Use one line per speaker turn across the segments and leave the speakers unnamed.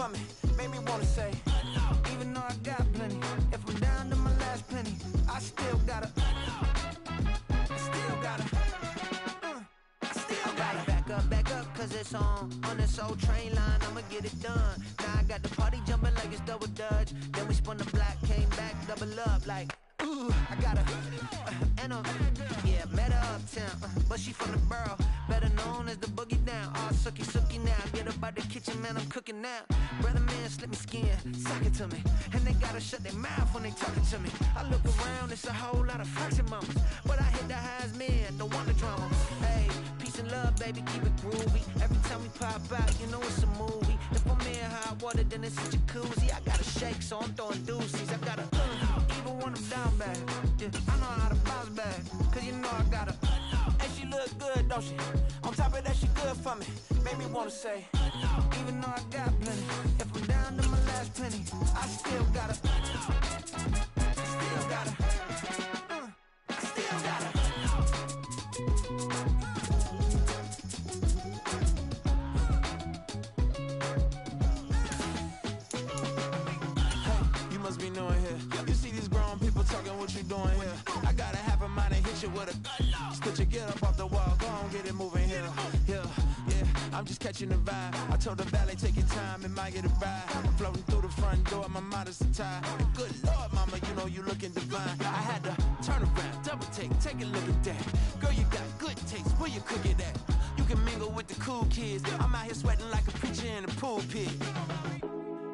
for me, made me wanna say, even though I got plenty, if I'm down to my last penny, I still gotta back up, cause it's on this old train line, I'ma get it done. Now I got the party jumping like it's double dutch. Then we spun the block, came back, double up like, ooh, I got a, yeah, met her uptown, but she from the borough, better known as the boogie down. All sookie now, get up out the kitchen, man, I'm cooking now. Brother man, slip me skin, suck it to me, and they gotta shut their mouth when they talking to me. I look around, it's a whole lot of foxy mamas, but I hit the highs, man, don't want the drama. Hey, peace and love, baby, keep it groovy. Every time we pop out, you know it's a movie. If I'm in hot water, then it's a jacuzzi. I gotta shake, so I'm throwing deuces. I gotta, even when I'm down bad, yeah, I know how to bounce back, cause you know I gotta. And she look good, don't she? On top of that, she good for me. Made me wanna say, even though I got plenty, if I'm down to my last penny, I still gotta, still gotta. Be knowing here. You see these grown people talking, what you doing here? I gotta have a mind and hit you with a split you, get up off the wall, go on, get it moving here. Yeah, I'm just catching the vibe. I told the valet, take your time, it might get a ride. I'm floating through the front door, my modest attire. Good Lord, mama, you know you looking divine. I had to turn around, double take a look at that. Girl, you got good taste, where you cook it at? You can mingle with the cool kids. I'm out here sweating like a preacher in a pulpit.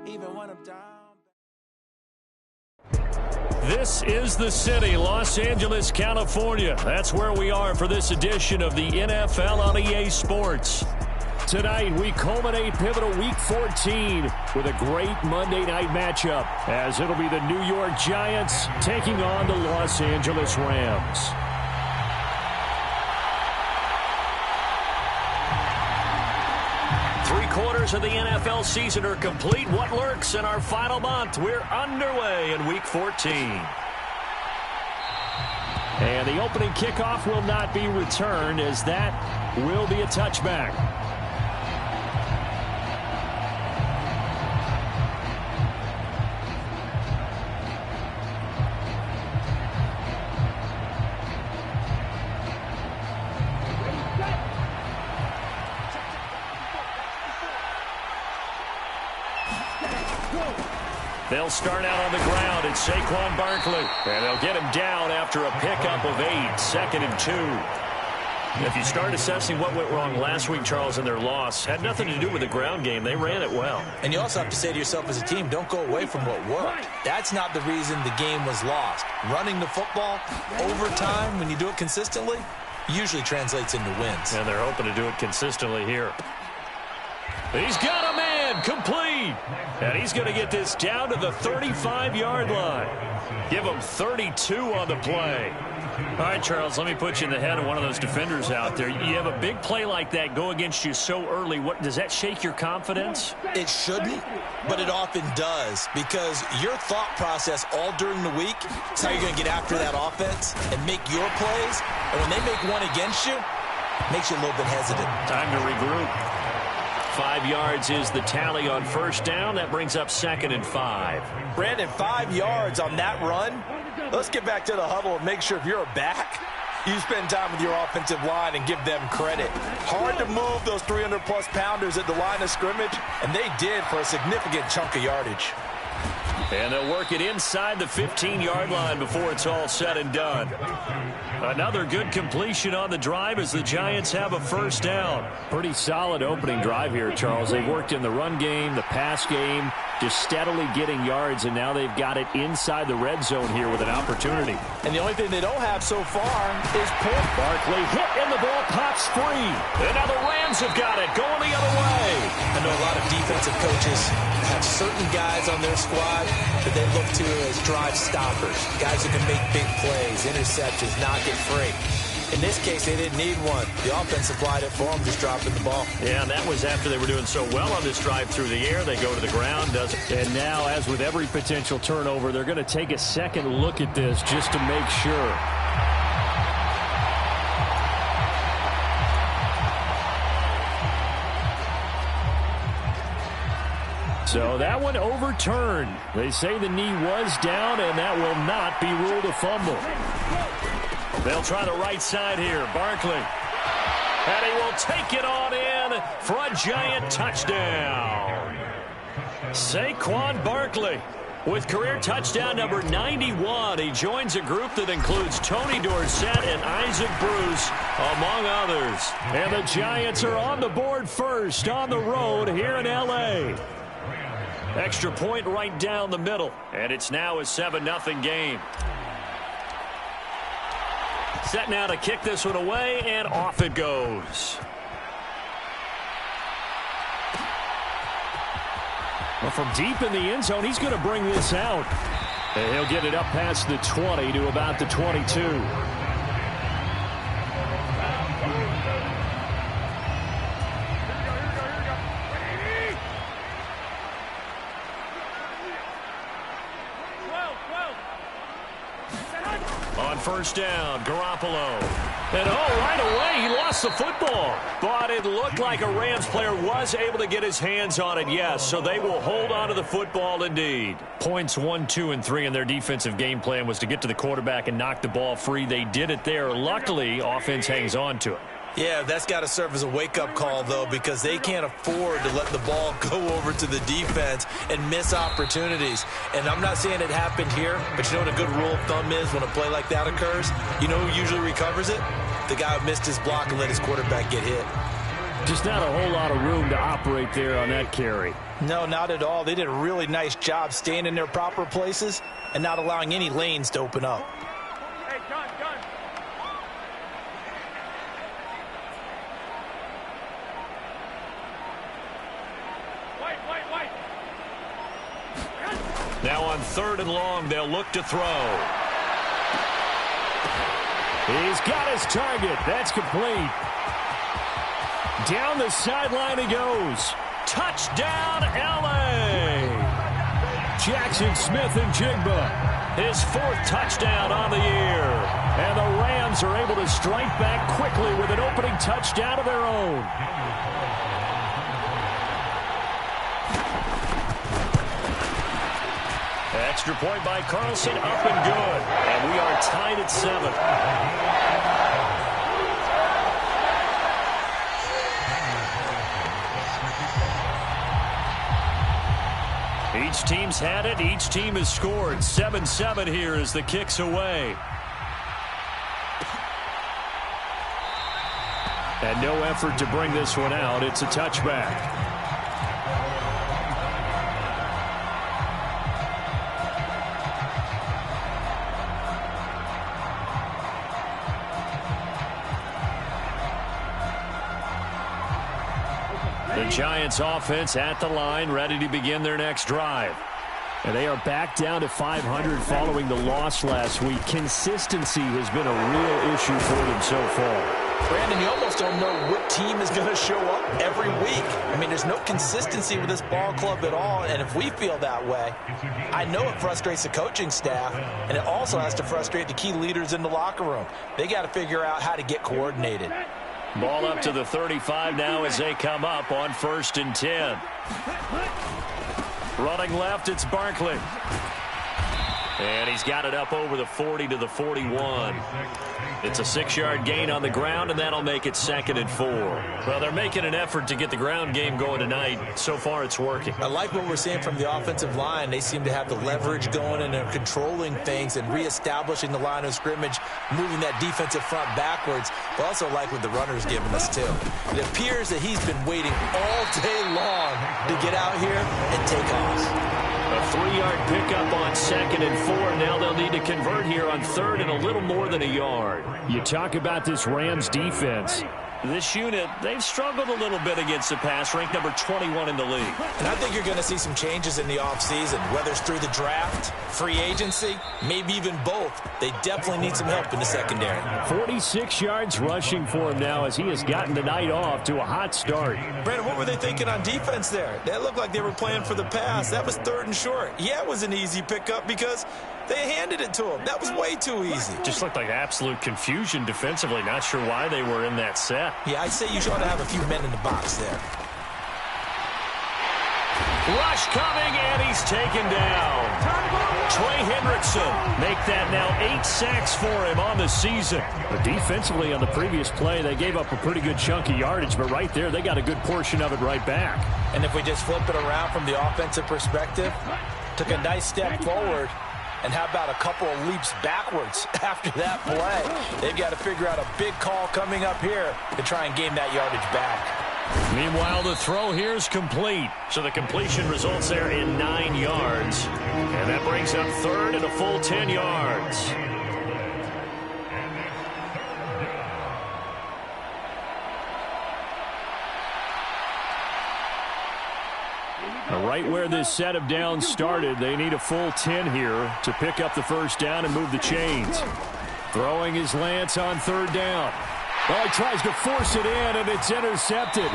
Even when I'm down.
This is the city, Los Angeles, California. That's where we are for this edition of the NFL on EA Sports. Tonight, we culminate pivotal Week 14 with a great Monday night matchup, as it'll be the New York Giants taking on the Los Angeles Rams. Three-quarters of the NFL season are complete. What lurks in our final month? We're underway in Week 14. And the opening kickoff will not be returned, as that will be a touchback. They'll start out on the ground. It's Saquon Barkley. And they'll get him down after a pickup of 8, 2nd and 2. If you start assessing what went wrong last week, Charles, in their loss, had nothing to do with the ground game. They ran it well. And you also have to say to yourself as a team, don't go away from what worked. That's not the reason the game was lost. Running the football over time, when you do it consistently, usually translates into wins. And they're hoping to do it consistently here. He's got a man, complete. And he's going to get this down to the 35-yard line. Give him 32 on the play. All right, Charles, let me put you in the head of one of those defenders out there. You have a big play like that go against you so early. What does that shake your confidence? It shouldn't, but it often does, because your thought process all during the week is how you're going to get after that offense and make your plays. And when they make one against you, it makes you a little bit hesitant. Time to regroup. 5 yards is the tally on first down. That brings up 2nd and 5. Brandon, 5 yards on that run. Let's get back to the huddle and make sure if you're a back, you spend time with your offensive line and give them credit. Hard to move those 300-plus pounders at the line of scrimmage, and they did for a significant chunk of yardage. And they'll work it inside the 15-yard line before it's all said and done. Another good completion on the drive as the Giants have a first down. Pretty solid opening drive here, Charles. They've worked in the run game, the pass game, just steadily getting yards, and now they've got it inside the red zone here with an opportunity. And the only thing they don't have so far is point. Barkley hit, and the ball pops free. And now the Rams have got it, going the other way. I know a lot of defensive coaches have certain guys on their squad that they look to as drive stoppers, guys who can make big plays, interceptions, not get free. In this case, they didn't need one. The offense supplied it for them, just dropping the ball. Yeah, and that was after they were doing so well on this drive through the air. They go to the ground, and now, as with every potential turnover, they're going to take a second look at this just to make sure. So that one overturned. They say the knee was down, and that will not be ruled a fumble. They'll try the right side here. Barkley. And he will take it on in for a giant touchdown. Saquon Barkley with career touchdown number 91. He joins a group that includes Tony Dorsett and Isaac Bruce, among others. And the Giants are on the board first on the road here in L.A. Extra point right down the middle. And it's now a 7-0 game. Set now to kick this one away, and off it goes. Well, from deep in the end zone, he's going to bring this out. And he'll get it up past the 20 to about the 22. On first down, Garoppolo. And right away, he lost the football. But it looked like a Rams player was able to get his hands on it, yes. So they will hold on to the football indeed. Points 1, 2, and 3 in their defensive game plan was to get to the quarterback and knock the ball free. They did it there. Luckily, offense hangs on to it.
Yeah, that's got to serve as a wake-up call, though, because they can't afford to let the ball go over to the defense and miss opportunities. And I'm not saying it happened here, but you know what a good rule of thumb is when a play like that occurs? You know who usually recovers it? The guy who missed his block and let his quarterback get hit.
Just not a whole lot of room to operate there on that carry.
No, not at all. They did a really nice job staying in their proper places and not allowing any lanes to open up.
Now on 3rd and long, they'll look to throw. He's got his target. That's complete. Down the sideline he goes. Touchdown, L.A. Jackson Smith and Jigba. His 4th touchdown on the year. And the Rams are able to strike back quickly with an opening touchdown of their own. Extra point by Carlson, up and good. And we are tied at 7. Each team's had it. Each team has scored. 7-7 here as the kick's away. And no effort to bring this one out. It's a touchback. The Giants offense at the line, ready to begin their next drive. And they are back down to 500 following the loss last week. Consistency has been a real issue for them so far.
Brandon, you almost don't know what team is going to show up every week. I mean, there's no consistency with this ball club at all, and if we feel that way, I know it frustrates the coaching staff, and it also has to frustrate the key leaders in the locker room. They got to figure out how to get coordinated.
Ball up to the 35 now as they come up on 1st and 10. Running left, it's Barkley. And he's got it up over the 40 to the 41. It's a 6-yard gain on the ground, and that'll make it 2nd and 4. Well, they're making an effort to get the ground game going tonight. So far, it's working.
I like what we're seeing from the offensive line. They seem to have the leverage going, and they're controlling things and reestablishing the line of scrimmage, moving that defensive front backwards. But also like what the runner's giving us, too. It appears that he's been waiting all day long to get out here and take off.
A 3-yard pickup on 2nd and 4. Now they'll need to convert here on 3rd and a little more than a yard. You talk about this Rams defense. This unit, they've struggled a little bit against the pass, ranked number 21 in the league.
And I think you're going to see some changes in the offseason, whether it's through the draft, free agency, maybe even both. They definitely need some help in the secondary.
46 yards rushing for him now as he has gotten the night off to a hot start.
Brandon, what were they thinking on defense there? They looked like they were playing for the pass. That was 3rd and short. Yeah, it was an easy pickup because they handed it to him. That was way too easy.
Just looked like absolute confusion defensively. Not sure why they were in that set.
Yeah, I'd say you ought to have a few men in the box there.
Rush coming, and he's taken down. Trey Hendrickson make that now 8 sacks for him on the season.
But defensively on the previous play, they gave up a pretty good chunk of yardage, but right there, they got a good portion of it right back.
And if we just flip it around from the offensive perspective, took a nice step forward, and how about a couple of leaps backwards after that play? They've got to figure out a big call coming up here to try and gain that yardage back.
Meanwhile, the throw here is complete. So the completion results there in 9 yards. And that brings up third and a full 10 yards.
Right where this set of downs started, they need a full 10 here to pick up the first down and move the chains. Throwing is Lance on third down. Well, he tries to force it in, and it's intercepted.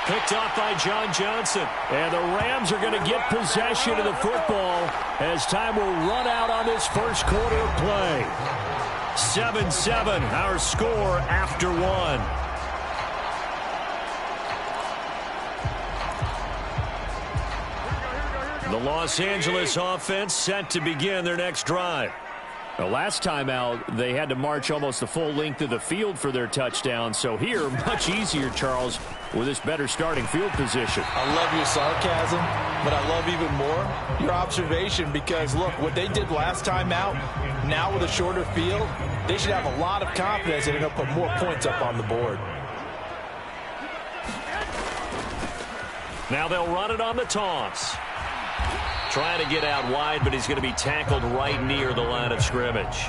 Picked off by John Johnson.
And the Rams are going to get possession of the football as time will run out on this first quarter of play.
7-7, our score after one. The Los Angeles offense set to begin their next drive.
The last time out, they had to march almost the full length of the field for their touchdown. So here, much easier, Charles, with this better starting field position.
I love your sarcasm, but I love even more your observation because, look, what they did last time out, now with a shorter field, they should have a lot of confidence that they're going to put more points up on the board.
Now they'll run it on the toss. Trying to get out wide, but he's going to be tackled right near the line of scrimmage.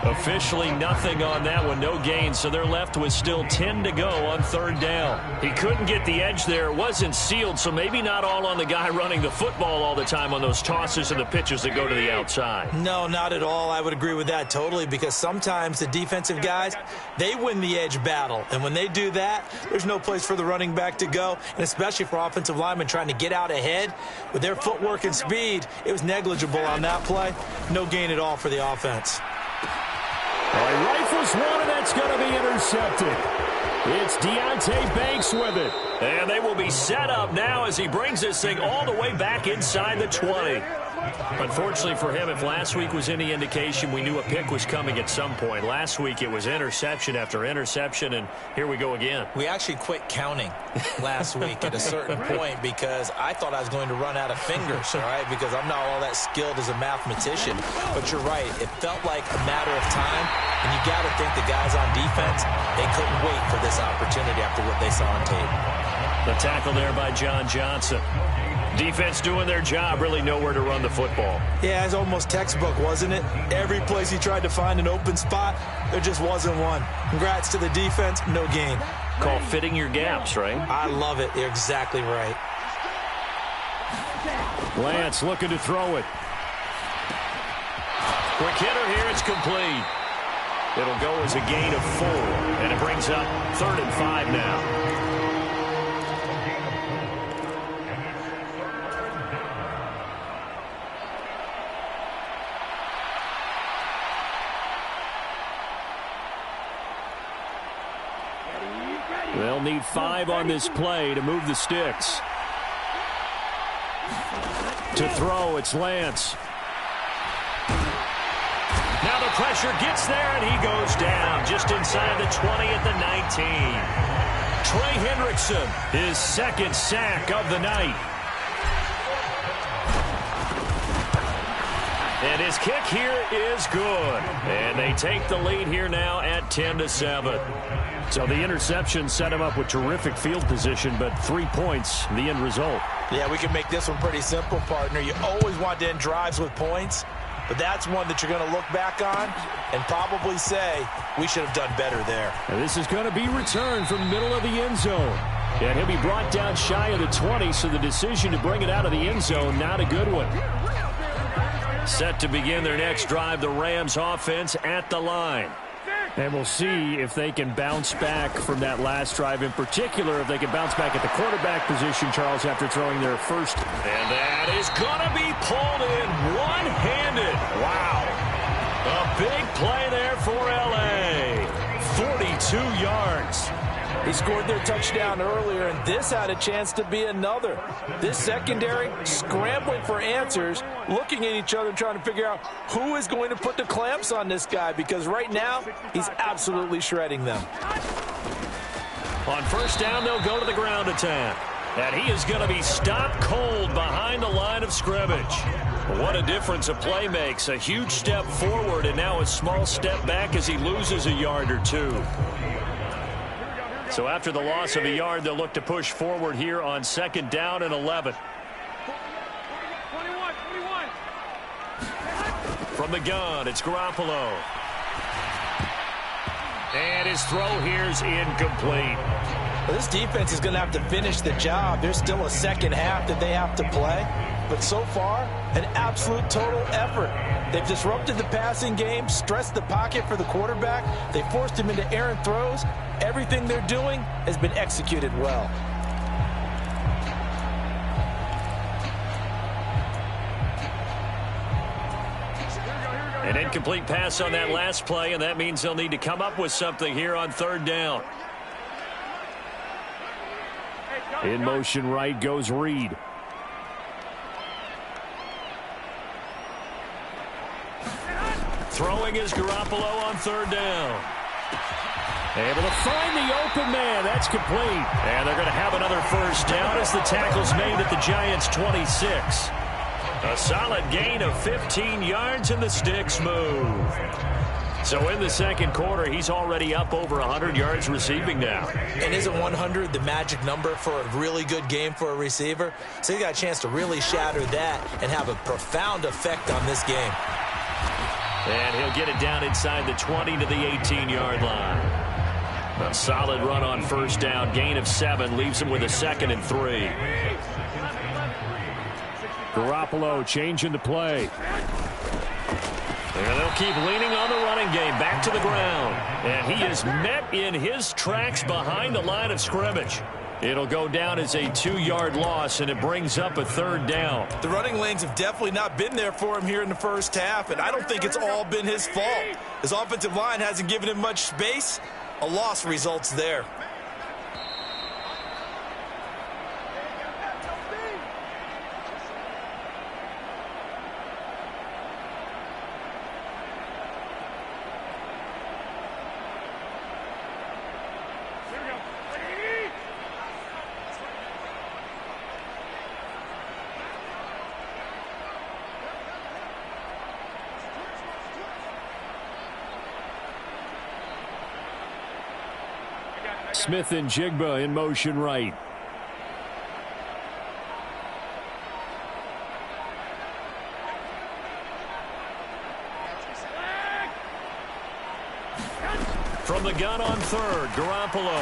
Officially nothing on that one, no gain, so they're left with still 10 to go on third down. He couldn't get the edge there. It wasn't sealed, so maybe not all on the guy running the football all the time on those tosses and the pitches that go to the outside.
No, not at all. I would agree with that totally because sometimes the defensive guys, they win the edge battle. And when they do that, there's no place for the running back to go, and especially for offensive linemen trying to get out ahead. With their footwork and speed, it was negligible on that play. No gain at all for the offense.
He rifles one, and that's going to be intercepted. It's Deontay Banks with it.
And they will be set up now as he brings this thing all the way back inside the 20. Unfortunately for him, if last week was any indication, we knew a pick was coming at some point. Last week it was interception after interception, and here we go again.
We actually quit counting last week at a certain point because I thought I was going to run out of fingers, all right, because I'm not all that skilled as a mathematician. But you're right. It felt like a matter of time, and you got to think the guys on defense, they couldn't wait for this opportunity after what they saw on tape.
The tackle there by John Johnson. Defense doing their job, really nowhere to run the football.
Yeah, it's almost textbook, wasn't it? Every place he tried to find an open spot, there just wasn't one. Congrats to the defense, no gain.
Called fitting your gaps, right?
I love it. You're exactly right.
Lance looking to throw it.
Quick hitter here, it's complete. It'll go as a gain of 4, and it brings up 3rd and 5 now.
They'll need 5 on this play to move the sticks. To throw, it's Lance.
Now the pressure gets there, and he goes down just inside the 20 at the 19. Trey Hendrickson, his 2nd sack of the night. And his kick here is good. And they take the lead here now at 10-7.
So the interception set him up with terrific field position, but 3 points, the end result.
Yeah, we can make this one pretty simple, partner. You always want to end drives with points, but that's one that you're going to look back on and probably say, we should have done better there.
And this is going to be returned from the middle of the end zone. And he'll be brought down shy of the 20, so the decision to bring it out of the end zone, not a good one.
Set to begin their next drive, the Rams offense at the line.
And we'll see if they can bounce back from that last drive, in particular if they can bounce back at the quarterback position, Charles, after throwing their first.
And that is going to be pulled in one-handed. Wow. A big play there for L.A. 42 yards.
He scored their touchdown earlier, and this had a chance to be another. This secondary scrambling for answers, looking at each other, trying to figure out who is going to put the clamps on this guy, because right now he's absolutely shredding them.
On first down, they'll go to the ground attack. And he is going to be stopped cold behind the line of scrimmage. What a difference a play makes. A huge step forward and now a small step back as he loses a yard or two. So after the loss of a yard, they'll look to push forward here on second down and 11. From the gun, it's Garoppolo. And his throw here's incomplete.
Well, this defense is going to have to finish the job. There's still a second half that they have to play. But so far, an absolute total effort. They've disrupted the passing game, stressed the pocket for the quarterback. They forced him into errant throws. Everything they're doing has been executed well.
An incomplete pass on that last play, and that means they'll need to come up with something here on third down.
In motion right goes Reed.
Throwing is Garoppolo on third down. Able to find the open man. That's complete. And they're going to have another first down as the tackle's made at the Giants' 26. A solid gain of 15 yards and the sticks move. So in the second quarter, he's already up over 100 yards receiving now.
And isn't 100 the magic number for a really good game for a receiver? So he got a chance to really shatter that and have a profound effect on this game.
And he'll get it down inside the 20 to the 18-yard line. A solid run on first down. Gain of 7 leaves him with a 2nd and 3.
Garoppolo changing the play.
And they'll keep leaning on the running game. Back to the ground. And he is met in his tracks behind the line of scrimmage. It'll go down as a 2-yard loss, and it brings up a third down.
The running lanes have definitely not been there for him here in the first half, and I don't think it's all been his fault. His offensive line hasn't given him much space. A loss results there.
Smith and Jigba in motion right.
From the gun on third, Garoppolo.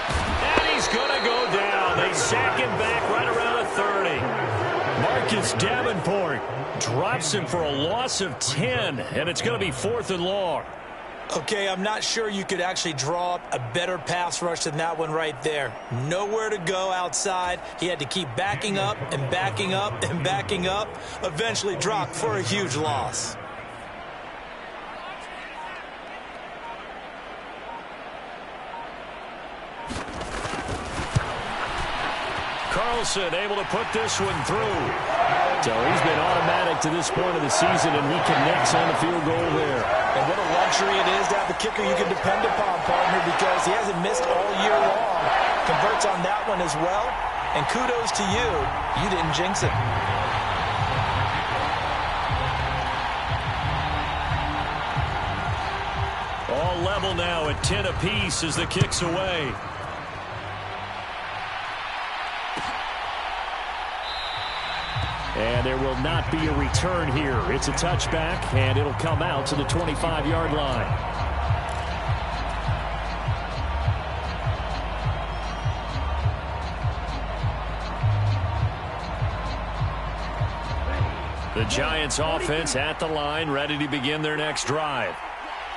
And he's going to go down. They sack him back right around the 30. Marcus Davenport drops him for a loss of 10, and it's going to be 4th and long.
Okay, I'm not sure you could actually draw up a better pass rush than that one right there. Nowhere to go outside. He had to keep backing up and backing up and backing up. Eventually dropped for a huge loss.
Carlson able to put this one through.
So he's been automatic to this point of the season, and he connects on the field goal there.
And what a luxury it is to have the kicker you can depend upon, partner, because he hasn't missed all year long. Converts on that one as well. And kudos to you. You didn't jinx it.
All level now at 10 apiece as the kick's away.
And there will not be a return here. It's a touchback, and it'll come out to the 25-yard line. The Giants offense at the line, ready to begin their next drive.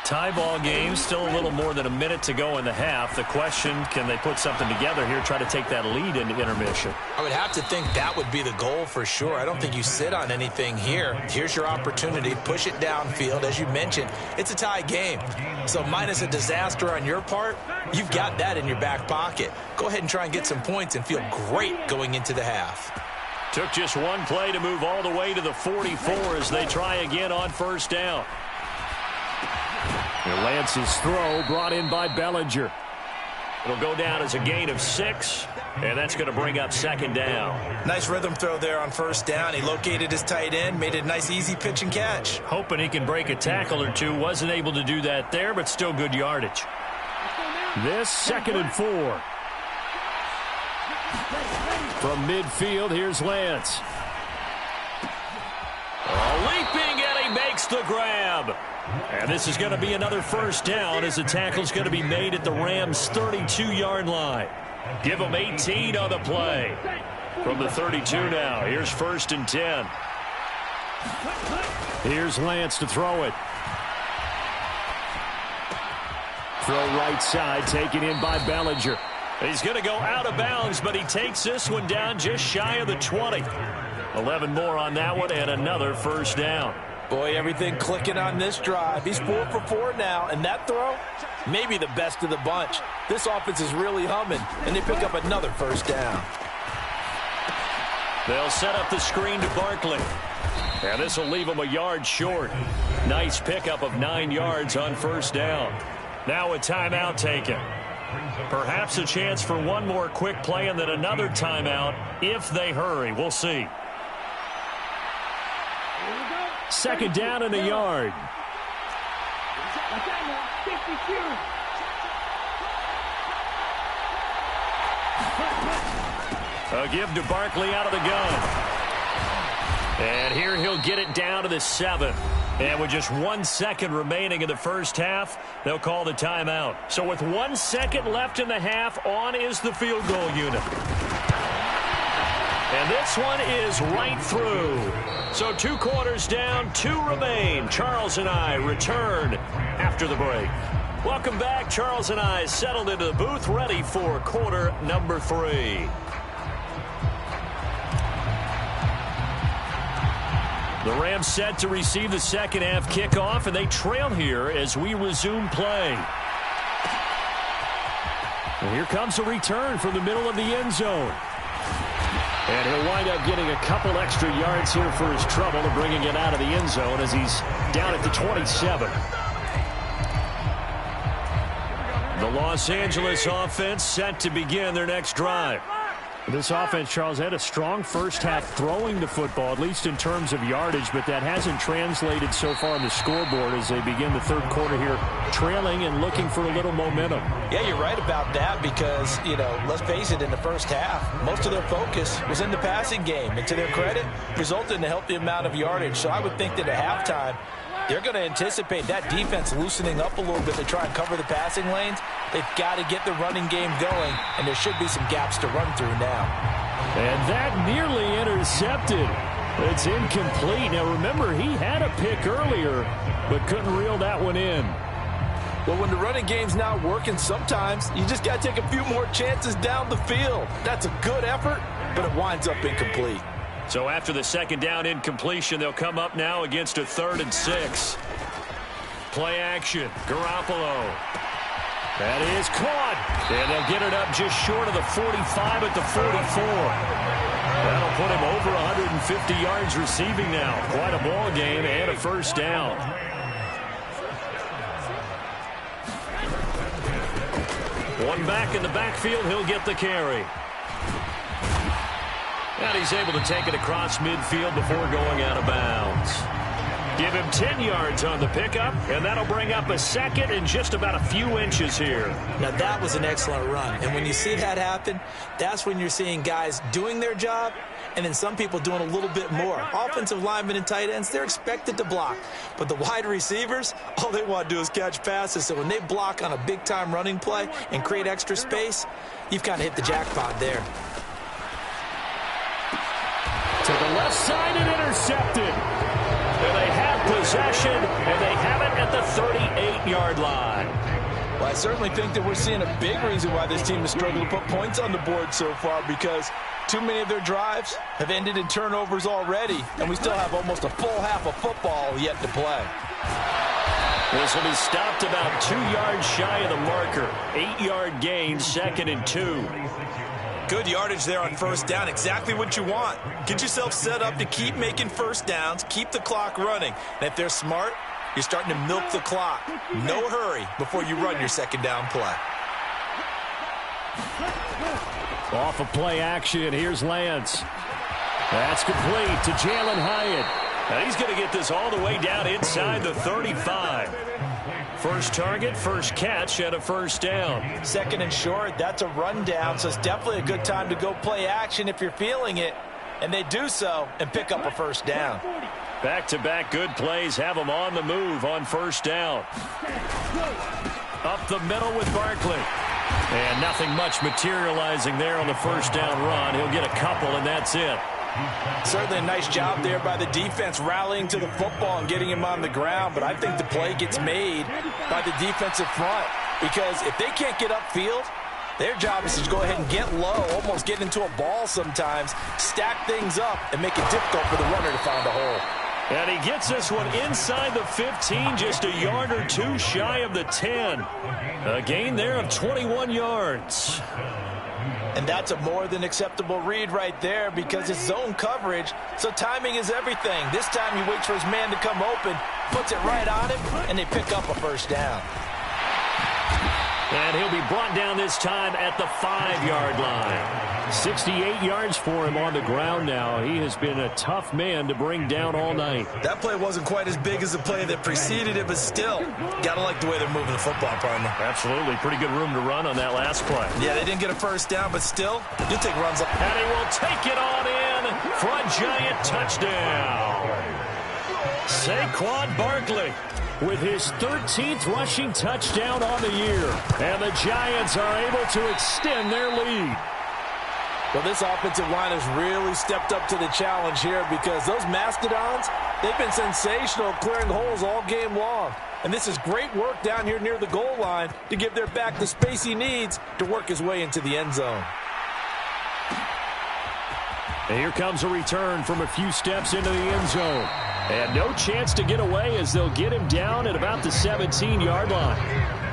Tie ball game, still a little more than a minute to go in the half. The question, can they put something together here, try to take that lead into intermission?
I would have to think that would be the goal for sure. I don't think you sit on anything here. Here's your opportunity. Push it downfield. As you mentioned, it's a tie game. So minus a disaster on your part, you've got that in your back pocket. Go ahead and try and get some points and feel great going into the half.
Took just one play to move all the way to the 44 as they try again on first down. Lance's throw brought in by Bellinger. It'll go down as a gain of 6, and that's going to bring up second down.
Nice rhythm throw there on first down. He located his tight end, made it a nice easy pitch and catch.
Hoping he can break a tackle or two. Wasn't able to do that there, but still good yardage. This 2nd and 4. From midfield, here's Lance. Leaping, and he makes the grab. And this is going to be another first down as the tackle's going to be made at the Rams' 32-yard line. Give them 18 on the play. From the 32 now, here's 1st and 10. Here's Lance to throw it. Throw right side, taken in by Bellinger. He's going to go out of bounds, but he takes this one down just shy of the 20. 11 more on that one, and another first down.
Boy, everything clicking on this drive. He's 4 for 4 now, and that throw, maybe the best of the bunch. This offense is really humming, and they pick up another first down.
They'll set up the screen to Barkley. And this will leave him a yard short. Nice pickup of 9 yards on first down. Now a timeout taken. Perhaps a chance for one more quick play and then another timeout if they hurry. We'll see. 2nd down and a yard. A give to Barkley out of the gun. And here he'll get it down to the 7. And with just 1 second remaining in the first half, they'll call the timeout. So with 1 second left in the half, on is the field goal unit. And this one is right through. So 2 quarters down, 2 remain. Charles and I return after the break. Welcome back. Charles and I settled into the booth, ready for quarter number 3. The Rams set to receive the second half kickoff, and they trail here as we resume play. And here comes a return from the middle of the end zone. And he'll wind up getting a couple extra yards here for his trouble and bringing it out of the end zone as he's down at the 27. The Los Angeles offense set to begin their next drive. This offense, Charles, had a strong first half throwing the football, at least in terms of yardage, but that hasn't translated so far on the scoreboard as they begin the third quarter here, trailing and looking for a little momentum.
Yeah, you're right about that because, let's face it, in the first half, most of their focus was in the passing game. And to their credit, resulted in a healthy amount of yardage. So I would think that at halftime, they're going to anticipate that defense loosening up a little bit to try and cover the passing lanes. They've got to get the running game going, and there should be some gaps to run through now.
And that nearly intercepted. It's incomplete. Now, remember, he had a pick earlier, but couldn't reel that one in.
Well, when the running game's not working, sometimes you just got to take a few more chances down the field. That's a good effort, but it winds up incomplete.
So after the second down incompletion, they'll come up now against a 3rd and 6. Play action. Garoppolo. That is caught. And they'll get it up just short of the 45 at the 44. That'll put him over 150 yards receiving now. Quite a ball game and a first down. One back in the backfield. He'll get the carry. And he's able to take it across midfield before going out of bounds. Give him 10 yards on the pickup, and that'll bring up a 2nd and just about a few inches here.
Now, that was an excellent run. And when you see that happen, that's when you're seeing guys doing their job and then some people doing a little bit more. Offensive linemen and tight ends, they're expected to block. But the wide receivers, all they want to do is catch passes. So when they block on a big-time running play and create extra space, you've kind of hit the jackpot there.
To the left side and intercepted. And they have possession, and they have it at the 38-yard line.
Well, I certainly think that we're seeing a big reason why this team has struggled to put points on the board so far, because too many of their drives have ended in turnovers already, and we still have almost a full half of football yet to play.
This will be stopped about 2 yards shy of the marker. 8-yard gain, 2nd and 2.
Good yardage there on first down. Exactly what you want. Get yourself set up to keep making first downs, keep the clock running. And if they're smart, you're starting to milk the clock. No hurry before you run your second down play.
Off of play action, here's Lance. That's complete to Jalen Hyatt.
Now he's going to get this all the way down inside the 35. First target, first catch, and a first down.
2nd and short, that's a rundown, so it's definitely a good time to go play action if you're feeling it. And they do so and pick up a first down.
Back-to-back good plays have them on the move on first down. Up the middle with Barkley. And nothing much materializing there on the first down run. He'll get a couple, and that's it.
Certainly a nice job there by the defense rallying to the football and getting him on the ground, but I think the play gets made by the defensive front, because if they can't get upfield, their job is to go ahead and get low, almost get into a ball sometimes, stack things up, and make it difficult for the runner to find a hole.
And he gets this one inside the 15, just a yard or two shy of the 10. A gain there of 21 yards.
And that's a more than acceptable read right there, because it's zone coverage, so timing is everything. This time he waits for his man to come open, puts it right on him, and they pick up a first down.
And he'll be brought down this time at the 5-yard line.
68 yards for him on the ground now. He has been a tough man to bring down all night.
That play wasn't quite as big as the play that preceded it, but still, gotta like the way they're moving the football, partner.
Absolutely. Pretty good room to run on that last play.
Yeah, they didn't get a first down, but still, you'll take runs up.
And he will take it on in for a giant touchdown. Saquon Barkley with his 13th rushing touchdown on the year. And the Giants are able to extend their lead.
Well, this offensive line has really stepped up to the challenge here, because those Mastodons, they've been sensational clearing holes all game long. And this is great work down here near the goal line to give their back the space he needs to work his way into the end zone.
And here comes a return from a few steps into the end zone. And no chance to get away, as they'll get him down at about the 17-yard line.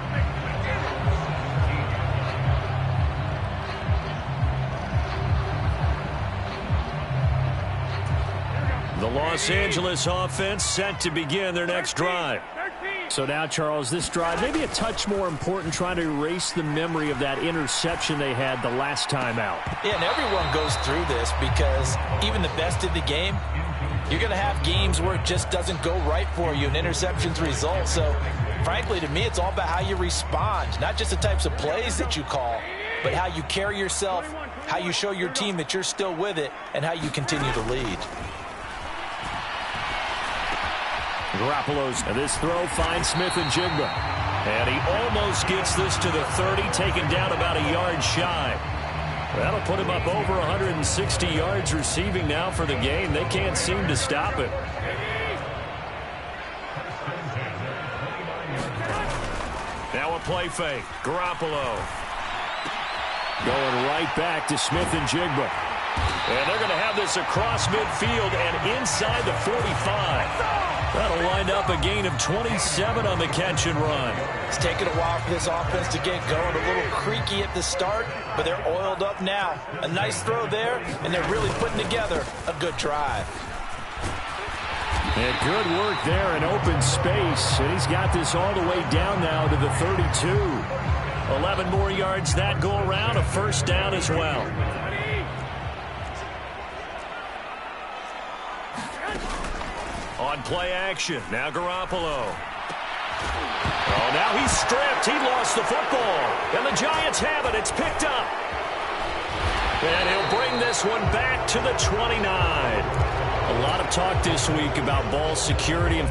The Los Angeles offense set to begin their next drive. So now, Charles, this drive maybe a touch more important, trying to erase the memory of that interception they had the last time out.
Yeah, and everyone goes through this, because even the best of the game, you're going to have games where it just doesn't go right for you and interceptions result. So, frankly, to me, it's all about how you respond, not just the types of plays that you call, but how you carry yourself, how you show your team that you're still with it, and how you continue to lead.
Garoppolo's, and this throw finds Smith and Jigba. And he almost gets this to the 30, taken down about a yard shy. That'll put him up over 160 yards receiving now for the game. They can't seem to stop it.
Now a play fake. Garoppolo.
Going right back to Smith and Jigba.
And they're going to have this across midfield and inside the 45. That'll wind up a gain of 27 on the catch and run.
It's taken a while for this offense to get going. A little creaky at the start, but they're oiled up now. A nice throw there, and they're really putting together a good drive.
And good work there in open space. And he's got this all the way down now to the 32.
11 more yards that go around, a first down as well. On play action, now Garoppolo. Oh, now he's stripped. He lost the football. And the Giants have it. It's picked up. And he'll bring this one back to the 29. A lot of talk this week about ball security.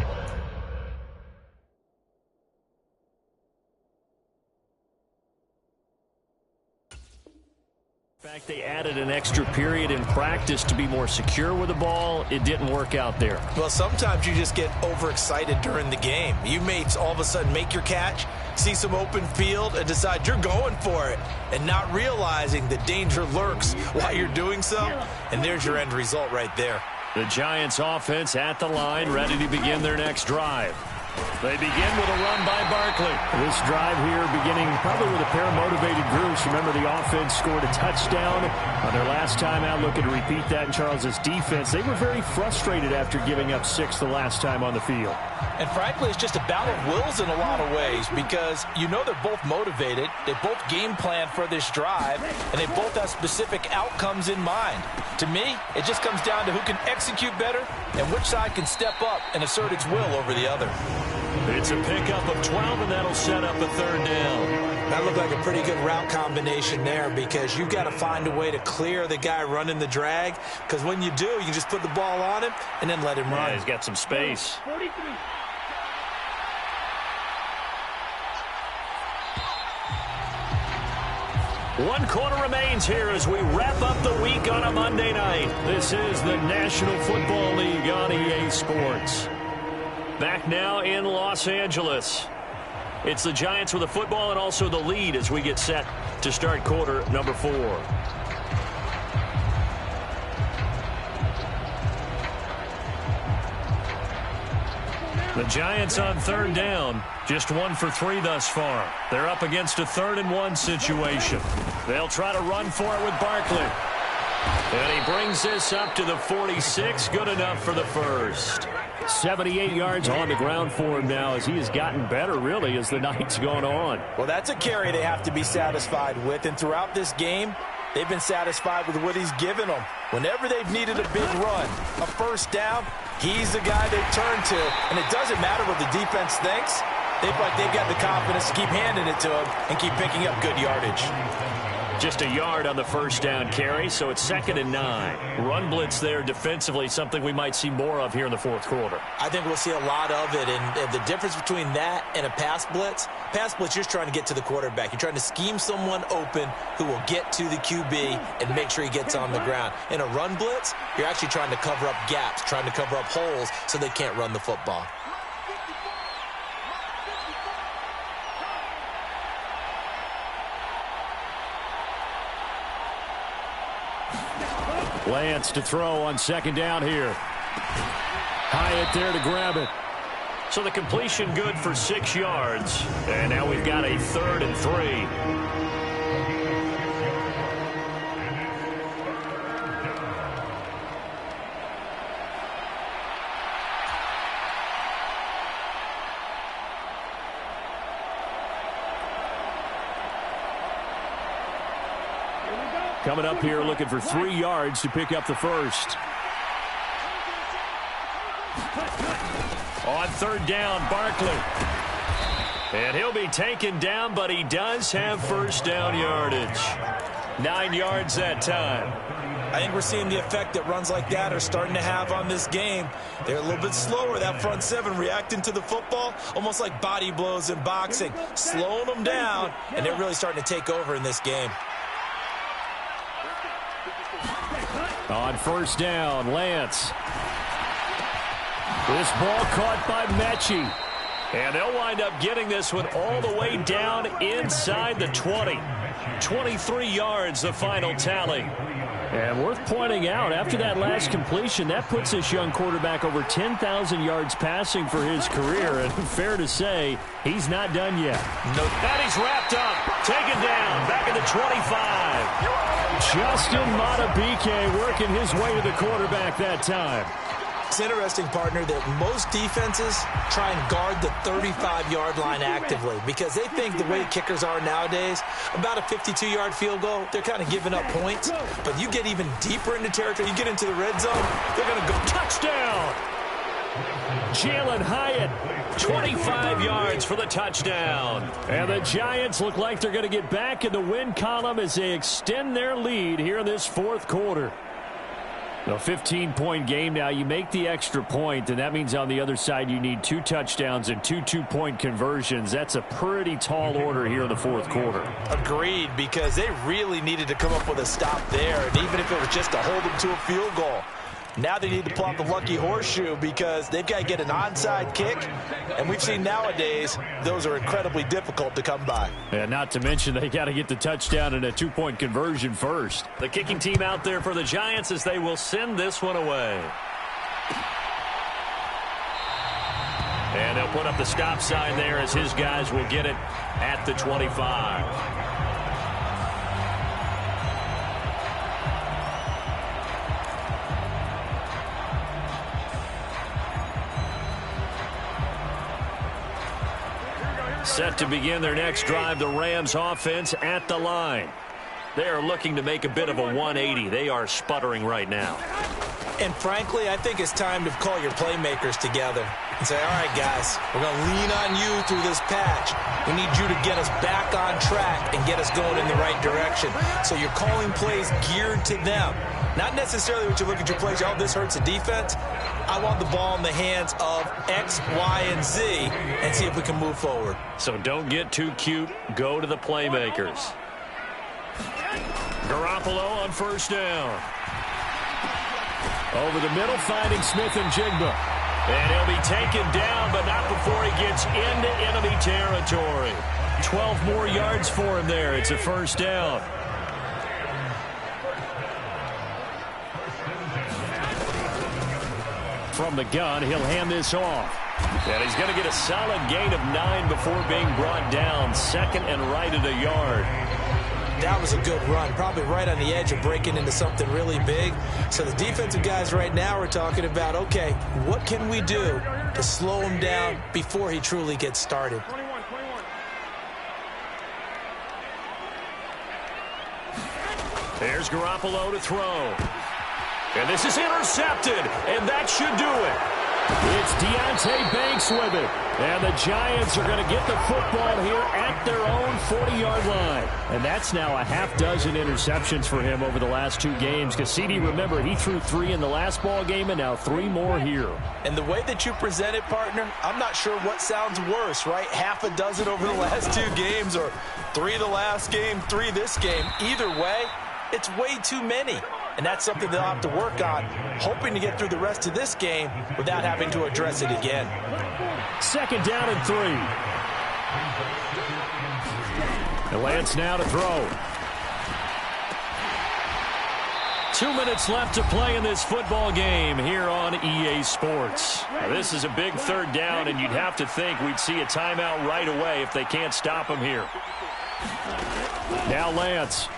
like they added an extra period in practice to be more secure with the ball. It didn't work out there.
Well, sometimes you just get overexcited during the game. You may all of a sudden make your catch, see some open field, and decide you're going for it, and not realizing the danger lurks while you're doing so, and there's your end result right there.
The Giants offense at the line, ready to begin their next drive. They begin with a run by Barkley.
This drive here beginning probably with a pair of motivated groups. Remember, the offense scored a touchdown on their last time out. Looking to repeat that in Charles's defense. They were very frustrated after giving up 6 the last time on the field.
And frankly, it's just a battle of wills in a lot of ways because you know they're both motivated. They both game plan for this drive, and they both have specific outcomes in mind. To me, it just comes down to who can execute better and which side can step up and assert its will over the other.
It's a pickup of 12, and that'll set up a third down.
That looked like a pretty good route combination there because you've got to find a way to clear the guy running the drag, because when you do, you can just put the ball on him and then let him run.
Yeah, he's got some space.
43.
One quarter remains here as we wrap up the week on a Monday night. This is the National Football League on EA Sports. Back now in Los Angeles. It's the Giants with the football and also the lead as we get set to start quarter number 4. The Giants on third down, just 1 for 3 thus far. They're up against a 3rd and 1 situation. They'll try to run for it with Barkley. And he brings this up to the 46, good enough for the first.
78 yards on the ground for him now as he has gotten better, really, as the night's gone on.
Well, that's a carry they have to be satisfied with, and throughout this game, they've been satisfied with what he's given them. Whenever they've needed a big run, a first down, he's the guy they turn to, and it doesn't matter what the defense thinks. They've got the confidence to keep handing it to him and keep picking up good yardage.
Just a yard on the first down carry, so it's 2nd and 9. Run blitz there defensively, something we might see more of here in the fourth quarter.
I think we'll see a lot of it, and the difference between that and a pass blitz, you're just trying to get to the quarterback. You're trying to scheme someone open who will get to the QB and make sure he gets on the ground. In a run blitz, you're actually trying to cover up gaps, trying to cover up holes so they can't run the football.
Lance to throw on 2nd down here. Hyatt there to grab it.
So the completion good for 6 yards. And now we've got a 3rd and 3.
Coming up here looking for 3 yards to pick up the first.
On 3rd down, Barkley. And he'll be taken down, but he does have first down yardage. 9 yards that time.
I think we're seeing the effect that runs like that are starting to have on this game. They're a little bit slower, that front 7, reacting to the football, almost like body blows in boxing, slowing them down, and they're really starting to take over in this game.
On 1st down, Lance. This ball caught by Mechie.
And they'll wind up getting this one all the way down inside the 20. 23 yards, the final tally.
And worth pointing out, after that last completion, that puts this young quarterback over 10,000 yards passing for his career. And fair to say, he's not done yet.
No, that he's wrapped up, taken down, back at the 25.
Justin Matabike working his way to the quarterback that time.
It's interesting, partner, that most defenses try and guard the 35-yard line actively because they think the way kickers are nowadays, about a 52-yard field goal, they're kind of giving up points. But you get even deeper into territory, you get into the red zone, they're going to go
touchdown. Jalen Hyatt, 25 yards for the touchdown.
And the Giants look like they're going to get back in the win column as they extend their lead here in this fourth quarter. A 15-point game now. You make the extra point, and that means on the other side you need 2 touchdowns and 2 two-point conversions. That's a pretty tall order here in the fourth quarter.
Agreed, because they really needed to come up with a stop there, and even if it was just to hold them to a field goal. Now they need to pull out the lucky horseshoe because they've got to get an onside kick, and we've seen nowadays those are incredibly difficult to come by.
And not to mention they got to get the touchdown and a 2-point conversion first.
The kicking team out there for the Giants as they will send this one away. And they'll put up the stop sign there as his guys will get it at the 25. Set to begin their next drive, the Rams offense at the line. They are looking to make a bit of a 180. They are sputtering right now.
And frankly, I think it's time to call your playmakers together and say, all right, guys, we're going to lean on you through this patch. We need you to get us back on track and get us going in the right direction. So you're calling plays geared to them. Not necessarily what you look at your plays, oh, this hurts the defense. I want the ball in the hands of X, Y, and Z and see if we can move forward.
So don't get too cute. Go to the playmakers. Garoppolo on first down.
Over the middle, finding Smith and Jigba.
And he'll be taken down, but not before he gets into enemy territory.
12 more yards for him there. It's a first down. From the gun, he'll hand this off.
And he's going to get a solid gain of 9 before being brought down. Second and right at a yard.
That was a good run, probably right on the edge of breaking into something really big. So the defensive guys right now are talking about, okay, what can we do to slow him down before he truly gets started?
There's Garoppolo to throw. And this is intercepted, and that should do it.
It's Deonte Banks with it. And the Giants are going to get the football here at their own 40-yard line. And that's now a half dozen interceptions for him over the last 2 games. Because, CD, remember, he threw 3 in the last ball game and now 3 more here.
And the way that you present it, partner, I'm not sure what sounds worse, right? Half a dozen over the last 2 games or 3 the last game, 3 this game. Either way, it's way too many. And that's something they'll have to work on, hoping to get through the rest of this game without having to address it again.
Second down and 3. And Lance now to throw.
2 minutes left to play in this football game here on EA Sports. Now, this is a big third down, and you'd have to think we'd see a timeout right away if they can't stop him here.
Now Lance.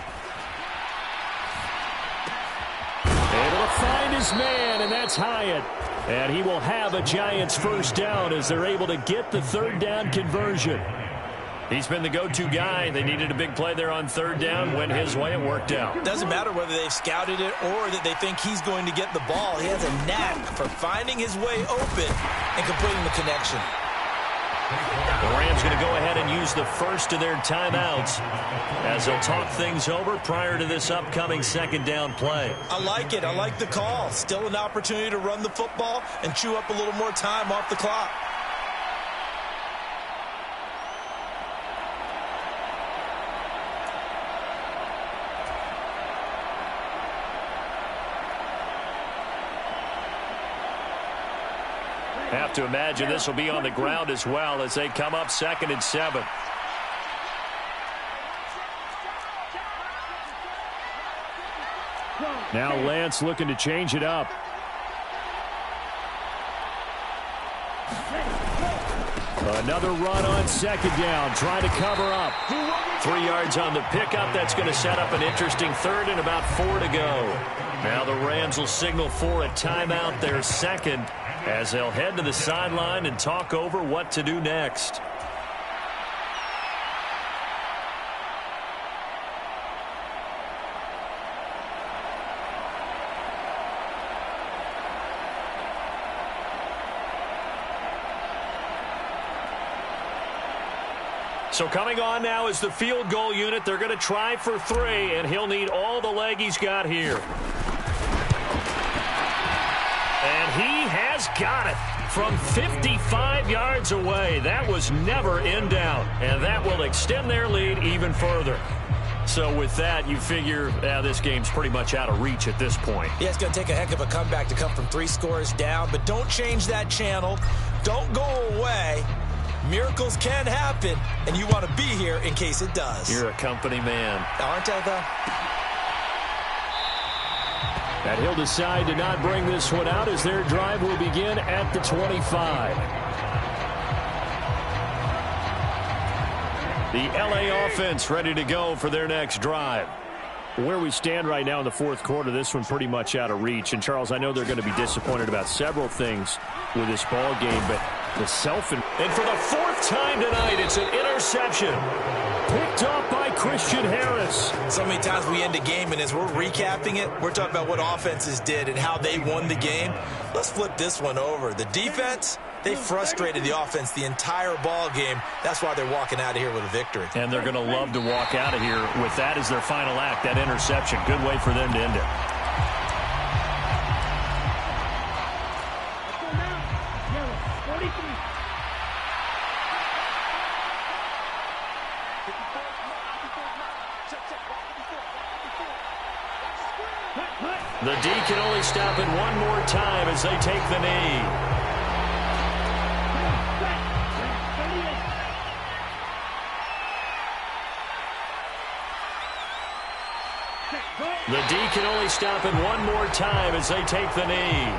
Able to find his man, and that's Hyatt. And he will have a Giants first down as they're able to get the third down conversion.
He's been the go-to guy. They needed a big play there on third down. Went his way. It worked out.
Doesn't matter whether they've scouted it or that they think he's going to get the ball. He has a knack for finding his way open and completing the connection.
The Rams going to go ahead and use the first of their timeouts as they'll talk things over prior to this upcoming second down play.
I like it. I like the call. Still an opportunity to run the football and chew up a little more time off the clock.
Have to imagine this will be on the ground as well as they come up 2nd and 7.
Now Lance looking to change it up. Another run on second down, trying to cover up.
3 yards on the pickup. That's going to set up an interesting third and about 4 to go. Now the Rams will signal for a timeout, their second, as they'll head to the sideline and talk over what to do next. So coming on now is the field goal unit. They're going to try for 3, and he'll need all the leg he's got here. has got it from 55 yards away. That was never in doubt, and that will extend their lead even further. So with that, you figure this game's pretty much out of reach at this point.
Yeah, it's going to take a heck of a comeback to come from 3 scores down, but don't change that channel. Don't go away. Miracles can happen, and you want to be here in case it does.
You're a company man.
Aren't I, though?
And he'll decide to not bring this one out as their drive will begin at the 25. The LA offense ready to go for their next drive. Where we stand right now in the fourth quarter, this one pretty much out of reach. And, Charles, I know they're going to be disappointed about several things with this ball game, but the and
for the 4th time tonight, it's an interception.
Picked up by Christian Harris.
So many times we end a game, and as we're recapping it, we're talking about what offenses did and how they won the game. Let's flip this one over. The defense, they frustrated the offense the entire ball game. That's why they're walking out of here with a victory.
And they're going to love to walk out of here with that as their final act, that interception. Good way for them to end it. The D can only stop it one more time as they take the knee. The D can only stop it one more time as they take the knee.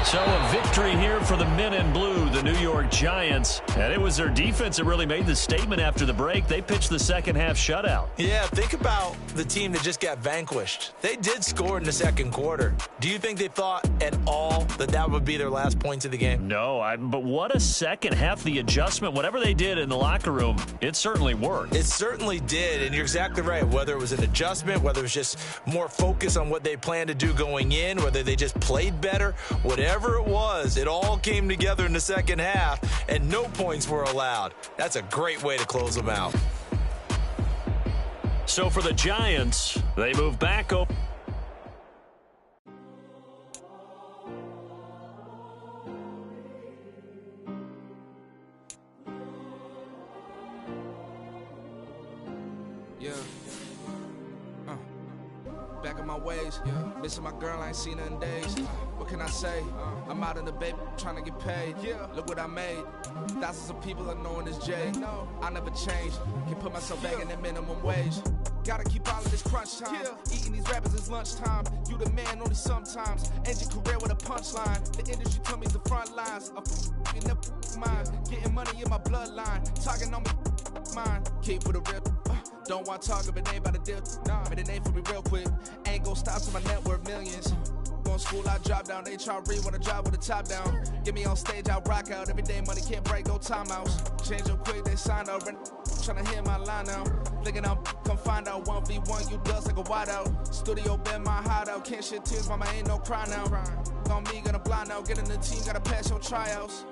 So a victory here for the men in blue, the New York Giants. And it was their defense that really made the statement after the break. They pitched the second half shutout.
Yeah, think about the team that just got vanquished. They did score in the second quarter. Do you think they thought at all that that would be their last points of the game?
No, but what a second half. The adjustment, whatever they did in the locker room, it certainly worked.
It certainly did, and you're exactly right. Whether it was an adjustment, whether it was just more focus on what they planned to do going in, whether they just played better, whatever it was, it all came together in the second half, and no points were allowed. That's a great way to close them out.
So for the Giants, they move back over.
Back in my ways, missing my girl, I ain't seen her in days. What can I say? I'm out in the baby, trying to get paid. Look what I made. Thousands of people are knowing this Jay. I never changed. Can put myself back in the minimum wage. Gotta keep all of this crunch time. Eating these rappers is lunchtime. You the man only sometimes. End your career with a punchline. The industry told me the front lines. In the mind. Getting money in my bloodline. Talking on me, mine. Keep with a rip. Don't want to talk if it ain't about a dip. Made a name for me real quick. Ain't gon' stop till my net worth millions. Going school, I drop down. They try to read when I drive with the top down. Get me on stage, I rock out. Every day money can't break, no timeouts. Change up quick, they signed up. Tryna hear my line now. Thinking I'm come find out 1v1, you dust like a wideout. Studio been my hideout. Can't shed tears, mama ain't no cry now. On me, gonna blind out. Get in the team, gotta pass your tryouts.